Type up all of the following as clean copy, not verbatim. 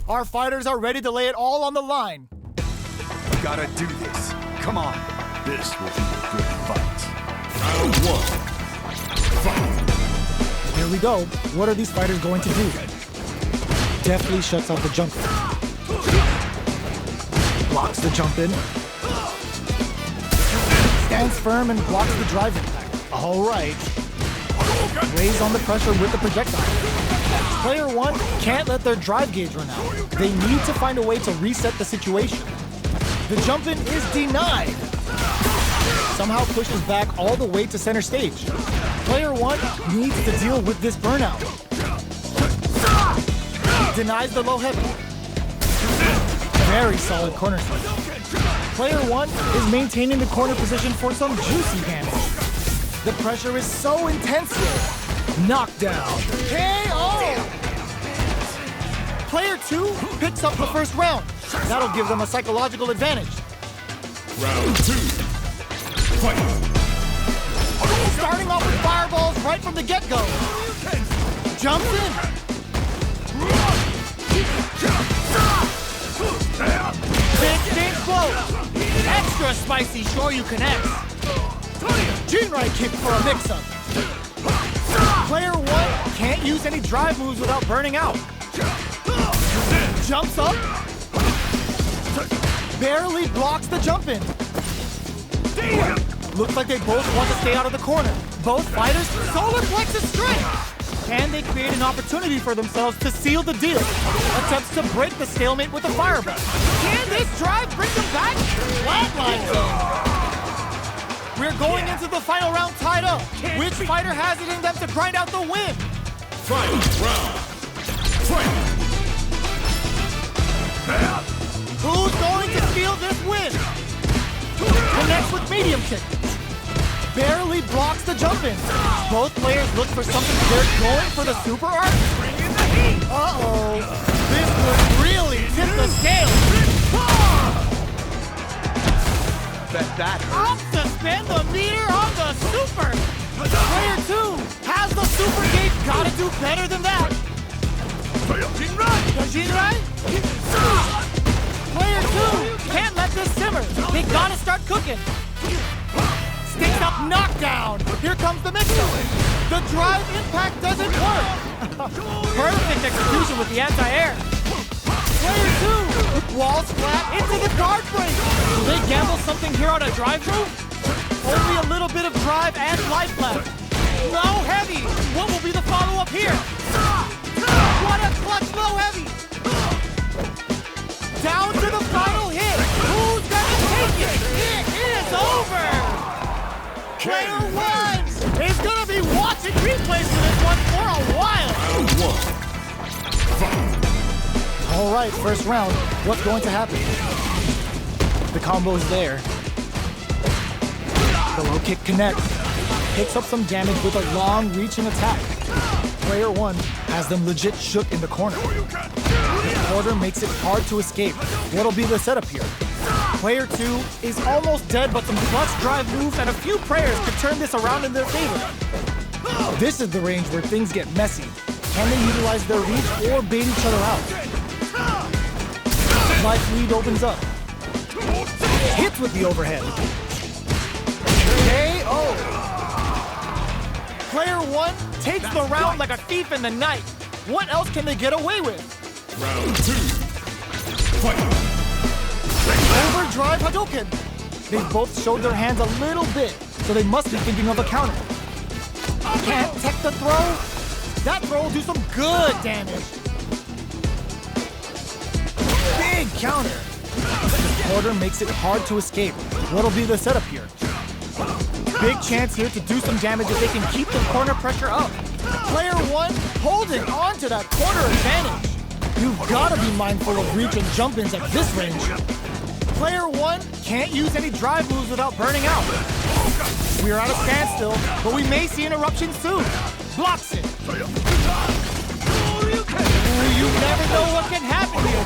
Our fighters are ready to lay it all on the line. We gotta do this. Come on. This will be a good fight. Round one. Fight. Here we go. What are these fighters going to do? Deftly shuts out the jump. Blocks the jump in. Stands firm and blocks the drive impact. All right. Weighs on the pressure with the projectile. Player one can't let their drive gauge run out. They need to find a way to reset the situation. The jump in is denied. Somehow pushes back all the way to center stage. Player one needs to deal with this burnout. Denies the low heavy. Very solid corner sweep. Player one is maintaining the corner position for some juicy damage. The pressure is so intense here. Knockdown. KO! Player two picks up the first round. That'll give them a psychological advantage. Round two. Fight. Starting off with fireballs right from the get-go. Jumps in. Big stink blow. Extra spicy Shoryuken-X. Jinrai kick for a mix-up. Player one can't use any drive moves without burning out. Jumps up. Barely blocks the jump in. Looks like they both want to stay out of the corner. Both fighters solar plexus strike. Can they create an opportunity for themselves to seal the deal? Attempts to break the stalemate with a fireball. Can this drive bring them back? Flatline zone. We're going into the final round tied up. Which fighter has it in them to grind out the win? Final round. Fight. Who's going to steal this win? Connects with medium kick. Barely blocks the jump in. Both players look for something. They're going for the super art. Uh-oh. This would really tip the scale. Bet that Up to spin the meter on the super. Player two has the super gauge. Gotta do better than that. The Jinrai? Player two can't let this simmer. They gotta start cooking. Sticks up knockdown. Here comes the mix-up. The drive impact doesn't work. Perfect execution with the anti-air. Player two walls flat into the guard break. Do they gamble something here on a drive move? Only a little bit of drive and life left. No heavy. What will be the follow-up here? What a clutch low heavy. Down to the final hit. Who's gonna take it? It is over. Player one is gonna be watching replays for this one for a while. Round one. Fight. All right, first round. What's going to happen? The combo's there. The low kick connects. Picks up some damage with a long reaching attack. Player one has them legit shook in the corner. The quarter makes it hard to escape. What'll be the setup here? Player two is almost dead, but some clutch drive moves and a few prayers could turn this around in their favor. This is the range where things get messy. Can they utilize their reach or bait each other out? Life lead opens up. Hits with the overhead. KO! Player one takes the round like a thief in the night. What else can they get away with? Round two. Fight. Overdrive Hadouken! They've both showed their hands a little bit, so they must be thinking of a counter. Can't tech the throw? That throw will do some good damage. Big counter. The quarter makes it hard to escape. What'll be the setup here? Big chance here to do some damage if they can keep the corner pressure up. Player one holding on to that corner advantage. You've got to be mindful of reach and jump-ins at this range. Player one can't use any drive moves without burning out. We're at a standstill, but we may see an eruption soon. Blocks it. You never know what can happen here.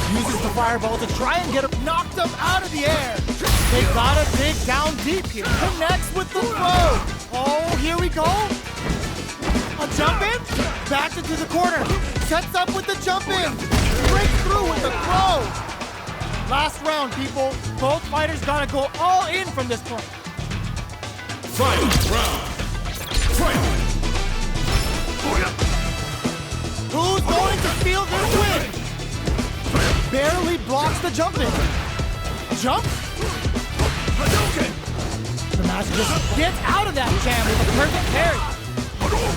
Uses the fireball to try and get him, knocked him out of the air. They gotta dig down deep here. Connects with the throw. Oh, here we go. A jump in, back into the corner. Sets up with the jump in. breaks through with the throw. Last round, people. Both fighters gotta go all in from this point. Final round. Fight! Who's going to steal this win? Barely blocks the jump in. Jump? The master just gets out of that jam with a perfect parry.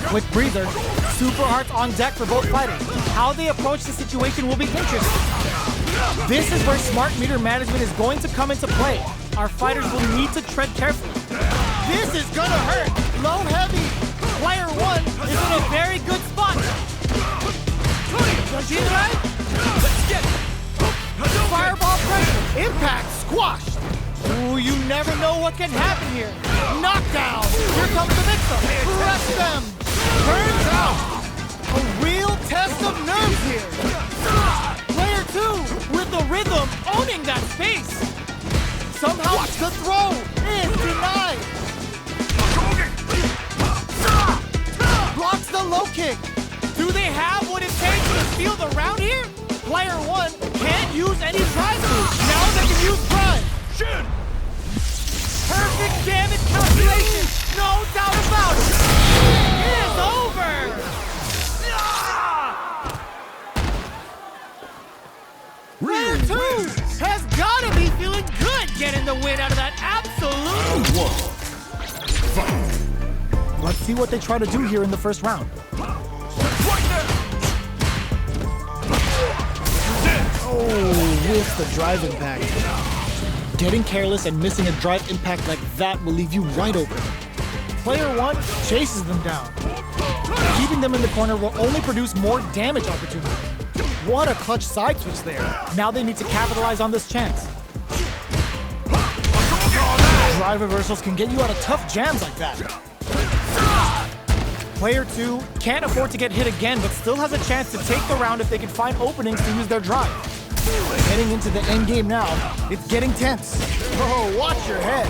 Quick breather. Super arts on deck for both fighters. How they approach the situation will be interesting. This is where smart meter management is going to come into play. Our fighters will need to tread carefully. This is gonna hurt. Low heavy. Player 1 is in a very good spot. Right? Let's get it. Fireball pressure. Impact squashed. Ooh, you never know what can happen here. Knockdown. Here comes the mix-up. Crush them. Turns out. A real test of nerves here. Player 2 with the rhythm owning that space. Somehow the throw is denied. Blocks the low kick. Do they have what it takes to steal the round here? Player 1 can't use any drive moves. Now they can use drive. Shit! Perfect damage calculation. No doubt about it. It is over. Player 2 has got to be feeling good getting the win out of that absolute. Round 1. Fight! Let's see what they try to do here in the first round. Oh, with the drive impact. Getting careless and missing a drive impact like that will leave you wide open. Player 1 chases them down. Keeping them in the corner will only produce more damage opportunity. What a clutch side switch there. Now they need to capitalize on this chance. Drive reversals can get you out of tough jams like that. Player 2 can't afford to get hit again, but still has a chance to take the round if they can find openings to use their drive. Heading into the end game now, it's getting tense. Oh, watch your head.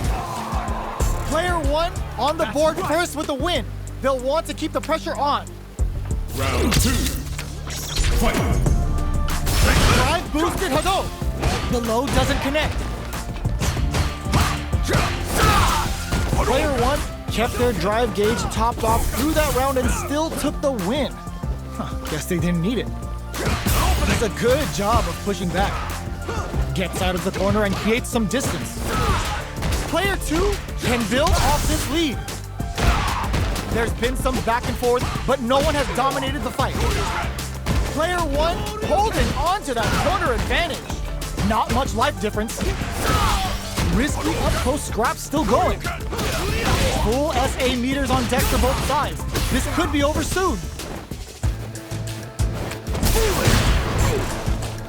Player 1 on the board first with the win. They'll want to keep the pressure on. Round 2. Fight! Drive boosted Hado. The low doesn't connect. Player 1 kept their drive gauge topped off through that round and still took the win. Guess they didn't need it. Does a good job of pushing back. Gets out of the corner and creates some distance. Player 2 can build off this lead. There's been some back and forth, but no one has dominated the fight. Player 1 holding on to that corner advantage. Not much life difference. Risky up-close scraps still going. Full SA meters on deck for both sides. This could be over soon.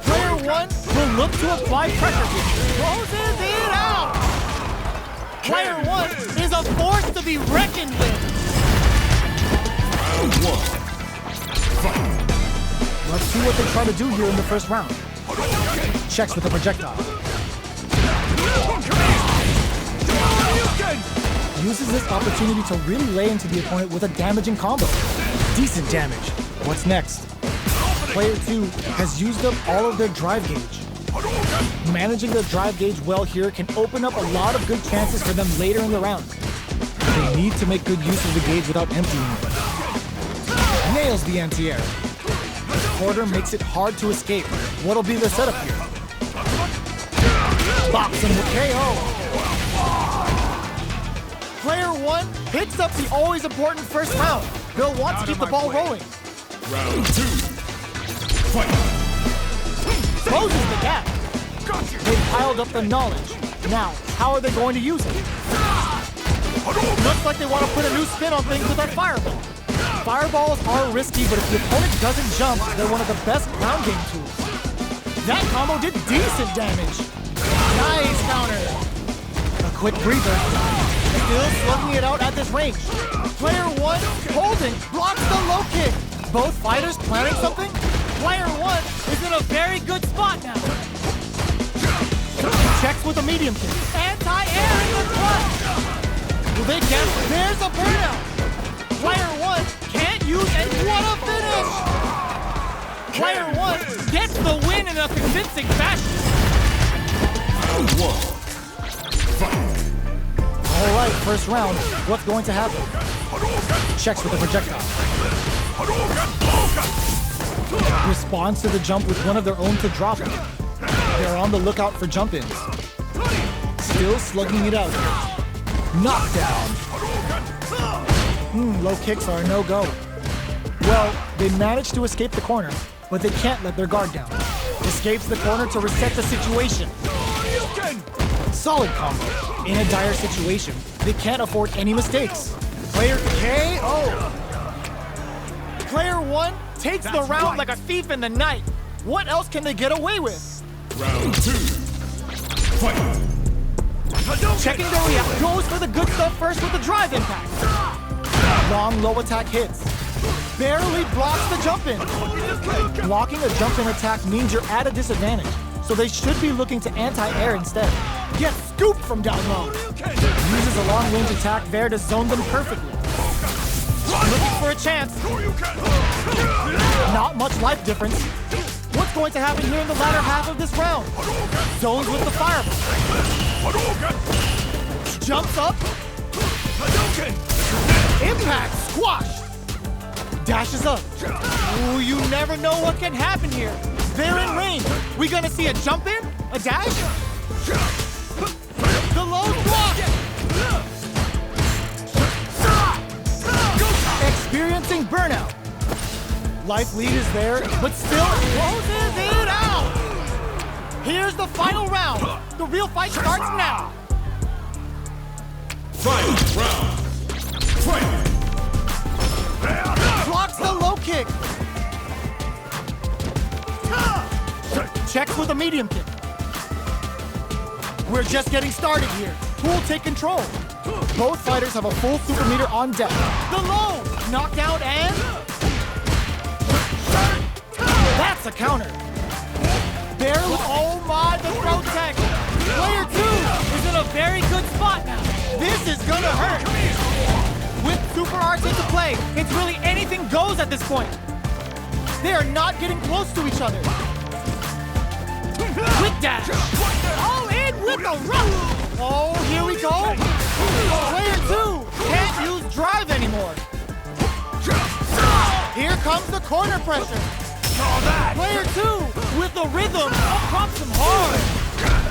Player 1 will look to apply pressure here. Closes it out. Player 1 is a force to be reckoned with. Round 1. Fight! Let's see what they try to do here in the first round. Checks with the projectile. Uses this opportunity to really lay into the opponent with a damaging combo. Decent damage. What's next? Player 2 has used up all of their drive gauge. Managing their drive gauge well here can open up a lot of good chances for them later in the round. They need to make good use of the gauge without emptying it. Nails the anti-air. The quarter makes it hard to escape. What'll be the setup here? Box him with KO. Player 1 picks up the always important first round. They'll want to keep the ball rolling. Round 2. Fight! Closes the gap. They've piled up the knowledge. Now, how are they going to use it? Looks like they want to put a new spin on things with that fireball. Fireballs are risky, but if the opponent doesn't jump, they're one of the best ground game tools. That combo did decent damage. Nice counter. A quick breather. Still slugging it out at this range. Player 1 holding, blocks the low kick. Both fighters planning something? Player 1 is in a very good spot now. Checks with a medium kick. Anti-air in the front. Will they get? There's a burnout. Player 1 can't use, and what a finish! Player one gets the win in a convincing fashion. Round one. Fight. All right, first round. What's going to happen? Checks with the projectile. Responds to the jump with one of their own to drop it. They're on the lookout for jump-ins. Still slugging it out here. Knockdown. Low kicks are a no-go. Well, they managed to escape the corner, but they can't let their guard down. Escapes the corner to reset the situation. Solid combo. In a dire situation, they can't afford any mistakes. Player KO. Player one takes the round like a thief in the night. What else can they get away with? Round two. Fight. Checking their react, goes for the good stuff first with the drive impact. Long low attack hits. Barely blocks the jump in. Blocking a jump in attack means you're at a disadvantage, so they should be looking to anti-air instead. Gets scooped from down low. Uses a long range attack there to zone them perfectly. Looking for a chance. Not much life difference. What's going to happen here in the latter half of this round? Zones with the fireball. Jumps up. Impact squash. Dashes up. Ooh, you never know what can happen here. They're in range. We gonna see a jump in? A dash? The low block. Experiencing burnout. Life lead is there, but still closes it out. Here's the final round. The real fight starts now. Final round. Fight. Blocks the low kick. Checks with a medium kick. We're just getting started here. Who will take control? Both fighters have a full super meter on deck. The low! Knockdown and... That's a counter. Barely... Oh my, the throw tech! Player two is in a very good spot now. This is gonna hurt. With super arts into play, it's really anything goes at this point. They are not getting close to each other. Quick dash. All in with the rush. Oh, here we go. Player two can't use drive anymore. Here comes the corner pressure. Player two with the rhythm prompts him hard.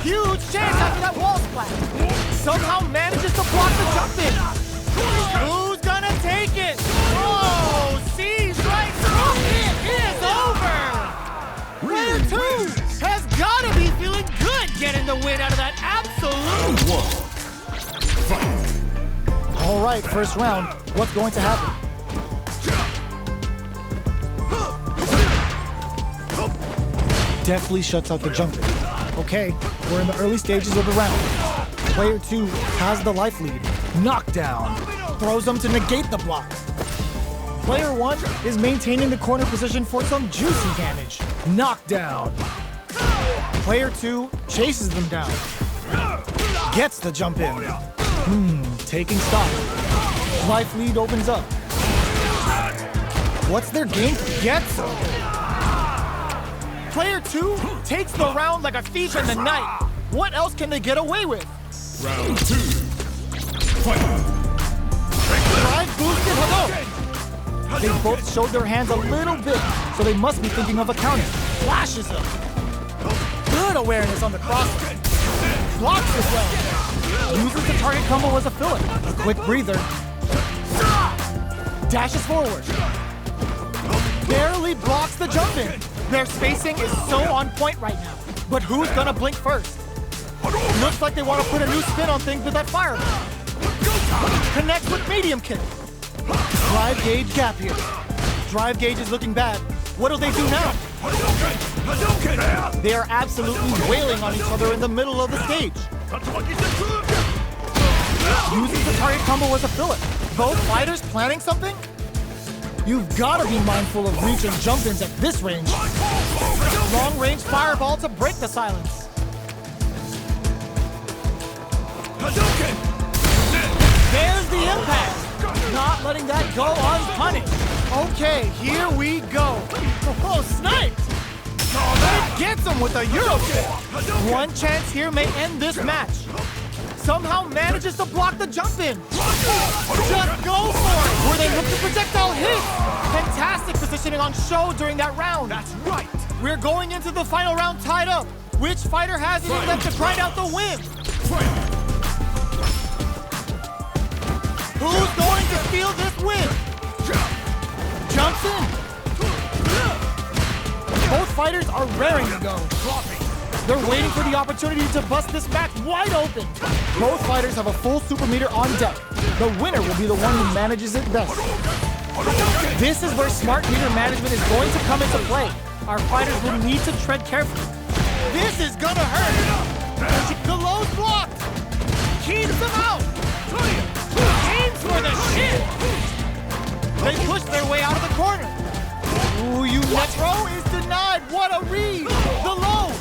Huge chance after that wall splash. Somehow manages to block the jump in. Who's gonna take it? Oh, sees right through it. It is over. Player two has gotta be feeling good getting the win out of that absolute. Round one. Fight. All right, first round. What's going to happen? Deftly shuts out the jumper. Okay, we're in the early stages of the round. Player two has the life lead. Knockdown. Throws them to negate the block. Player one is maintaining the corner position for some juicy damage. Knockdown. Player two chases them down. Gets the jump in. Taking stock. Life lead opens up. What's their game? Gets them. Player two takes the round like a thief in the night. What else can they get away with? Round two. Fight. Drive boosted hello. They both showed their hands a little bit, so they must be thinking of a counter. Flashes them. Good awareness on the cross. Blocks as well. Uses the target combo as a filler. A quick breather. Dashes forward. Barely blocks the jump in. Their spacing is so on point right now. But who's gonna blink first? Looks like they want to put a new spin on things with that fireball. Connects with medium kick. Drive gauge gap here. Drive gauge is looking bad. What do they do now? They are absolutely wailing on each other in the middle of the stage. Uses the target combo as a filler. Both fighters planning something? You've got to be mindful of reach and jump-ins at this range. Long-range fireball to break the silence. There's the impact. Not letting that go unpunished. Okay, here we go. Oh, sniped! Oh, that gets him with a Euro kick. One chance here may end this match. Somehow manages to block the jump in. Just go for it! Where they look to projectile hit. Fantastic positioning on show during that round. That's right. We're going into the final round tied up. Which fighter has it left to grind out the win? Who's going to steal this win? Jumps in. Both fighters are raring to go. They're waiting for the opportunity to bust this match wide open. Both fighters have a full super meter on deck. The winner will be the one who manages it best. This is where smart meter management is going to come into play. Our fighters will need to tread carefully. This is gonna hurt. The low's blocked. Keeps him out. Aims for the shin. They push their way out of the corner. Ooh, you Metro is denied. What a read. The low.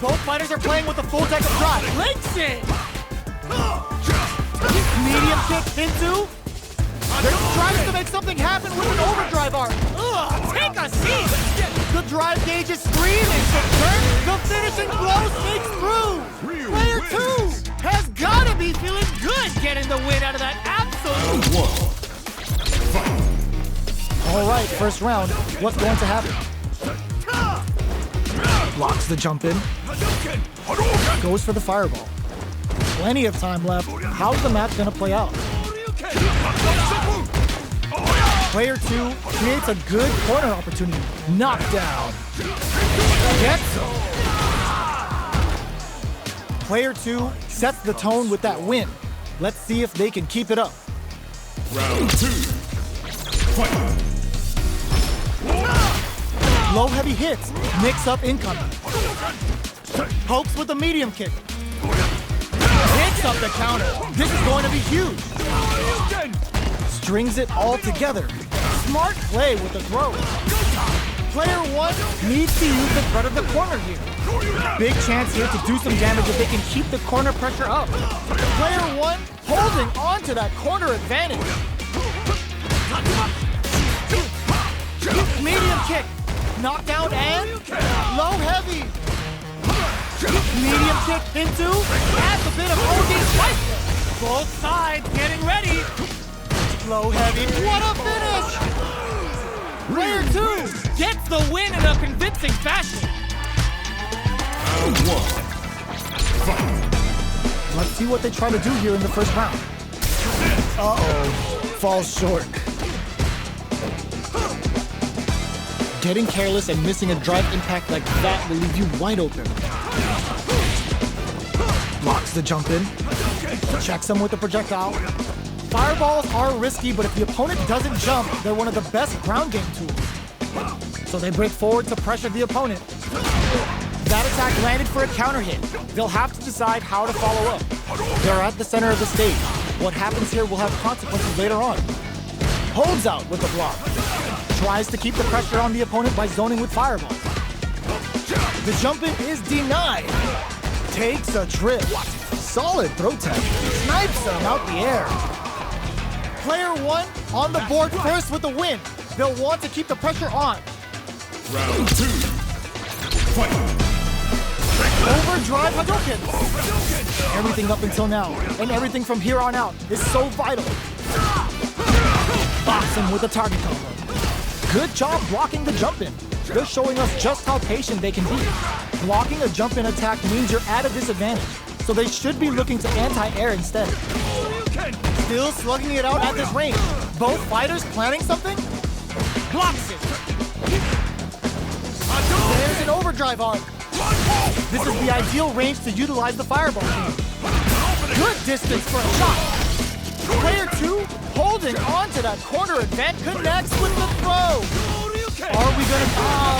Both fighters are playing with a full deck of drive. Links it. Medium kick into. They're trying to make something happen with an overdrive art. Ugh, take a seat. The drive gauge is screaming to turn. The finishing blow sneaks through. Player 2 has got to be feeling good getting the win out of that absolute. All right, first round. What's going to happen? Blocks the jump in. Goes for the fireball. Plenty of time left. How's the match going to play out? Player 2 creates a good corner opportunity. Knockdown. Gets him. Player 2 sets the tone with that win. Let's see if they can keep it up. Round 2. Fight. Low heavy hits. Mix up incoming. Pokes with a medium kick. Hits up the counter. This is going to be huge. Strings it all together. Smart play with the throw. Player 1 needs to use the front of the corner here. Big chance here to do some damage if they can keep the corner pressure up. Player 1 holding on to that corner advantage. Medium kick. Knockdown and low heavy. Medium kick into. Adds a bit of OD spice. Both sides getting ready. Low heavy. What a finish! Player 2 gets the win in a convincing fashion. Round 1. Fight. Let's see what they try to do here in the first round. Uh-oh. Falls short. Getting careless and missing a drive impact like that will leave you wide open. Blocks the jump in. Checks him with the projectile. Fireballs are risky, but if the opponent doesn't jump, they're one of the best ground game tools. So they break forward to pressure the opponent. That attack landed for a counter hit. They'll have to decide how to follow up. They're at the center of the stage. What happens here will have consequences later on. Holds out with the block. Tries to keep the pressure on the opponent by zoning with fireballs. The jump in is denied. Takes a trip. Solid throw tech. Snipes him out the air. Player 1 on the board first with the win. They'll want to keep the pressure on. Round 2. Fight. Overdrive Hadouken. Everything up until now, and everything from here on out, is so vital. Box him with a target combo. Good job blocking the jump in. They're showing us just how patient they can be. Blocking a jump in attack means you're at a disadvantage, so they should be looking to anti-air instead. Still slugging it out at this range. Both fighters planning something? Blocks it. There's an overdrive arc. This is the ideal range to utilize the fireball team. Good distance for a shot. Player 2 holding on to that corner advance connects with the throw. Are we gonna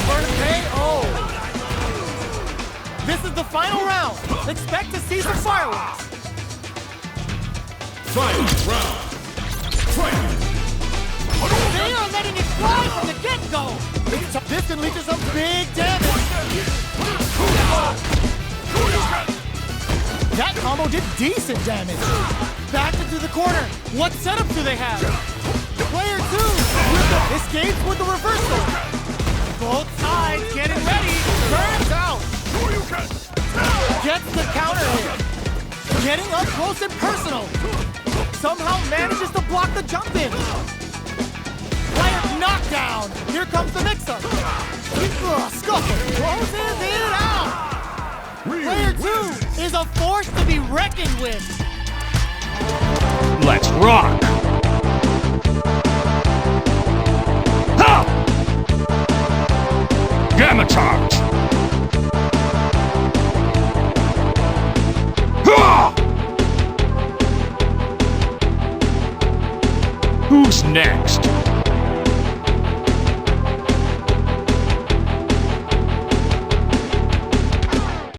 burn a KO? This is the final round. Expect to see some fireworks. Final round. Fight. They are letting it fly from the get-go. This can lead to some big damage. That combo did decent damage. Back into the corner. What setup do they have? Player 2 escapes with the reversal. Both sides getting ready. Turns out. Gets the counter hit. Getting up close and personal. Somehow manages to block the jump in. Player knockdown. Here comes the mix-up. Scuffle closes it out. Player 2 is a force to be reckoned with. Let's rock! Ha! Gamma charge! Ha! Who's next?